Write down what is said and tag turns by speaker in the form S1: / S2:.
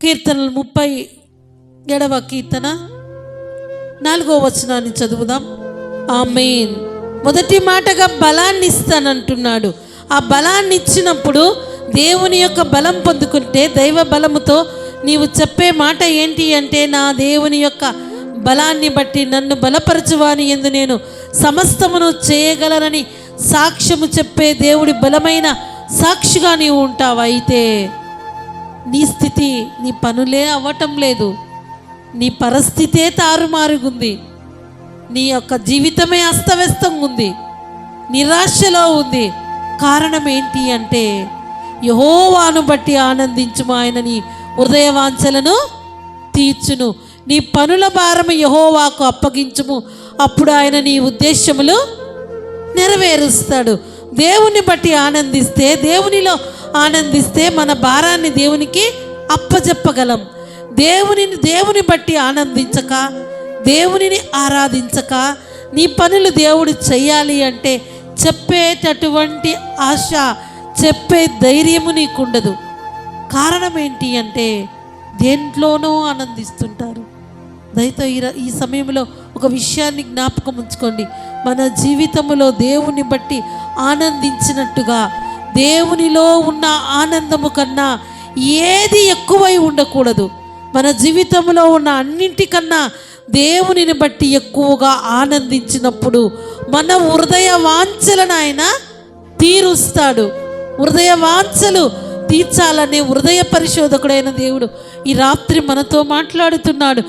S1: కీర్తనలు 37వ కీర్తన 4వ వచనాన్ని చదువుదాం. ఆమేన్. మొదటి మాటగా బలాన్ని ఇస్తానంటున్నాడు. ఆ బలాన్ని ఇచ్చినప్పుడు దేవుని యొక్క బలం పొందుకుంటే, దైవ బలముతో నీవు చెప్పే మాట ఏంటి అంటే, నా దేవుని యొక్క బలాన్ని బట్టి నన్ను బలపరచువాని యందు నేను సమస్తమును చేయగలనని సాక్ష్యము చెప్పే దేవుడి బలమైన సాక్షిగా నీవు ఉంటావు. అయితే నీ స్థితి, నీ పనులే అవ్వటం లేదు, నీ పరిస్థితే తారుమారుగుంది, నీ యొక్క జీవితమే అస్తవ్యస్తంగా ఉంది, నిరాశలో ఉంది. కారణం ఏంటి అంటే, యెహోవాను బట్టి ఆనందించుము, ఆయన నీ హృదయ వాంఛలను తీర్చును. నీ పనుల భారము యెహోవాకు అప్పగించుము, అప్పుడు ఆయన నీ ఉద్దేశములు నెరవేరుస్తాడు. దేవుని బట్టి ఆనందిస్తే, దేవునిలో ఆనందిస్తే మన భారాన్ని దేవునికి అప్పజెప్పగలం. దేవుని బట్టి ఆనందించక, దేవునిని ఆరాధించక నీ పనులు దేవుడు చెయ్యాలి అంటే చెప్పేటటువంటి ఆశ, చెప్పే ధైర్యము నీకుండదు. కారణం ఏంటి అంటే, దేంట్లోనూ ఆనందిస్తుంటారు. దయతో ఈ సమయంలో ఒక విషయాన్ని జ్ఞాపకం ఉంచుకోండి. మన జీవితంలో దేవుని బట్టి ఆనందించినట్టుగా, దేవునిలో ఉన్న ఆనందము కన్నా ఏది ఎక్కువై ఉండకూడదు. మన జీవితంలో ఉన్న అన్నింటికన్నా దేవునిని బట్టి ఎక్కువగా ఆనందించినప్పుడు మన హృదయ వాంఛలను ఆయన తీరుస్తాడు. హృదయ వాంఛలు తీర్చాలనే హృదయ పరిశోధకుడైన దేవుడు ఈ రాత్రి మనతో మాట్లాడుతున్నాడు.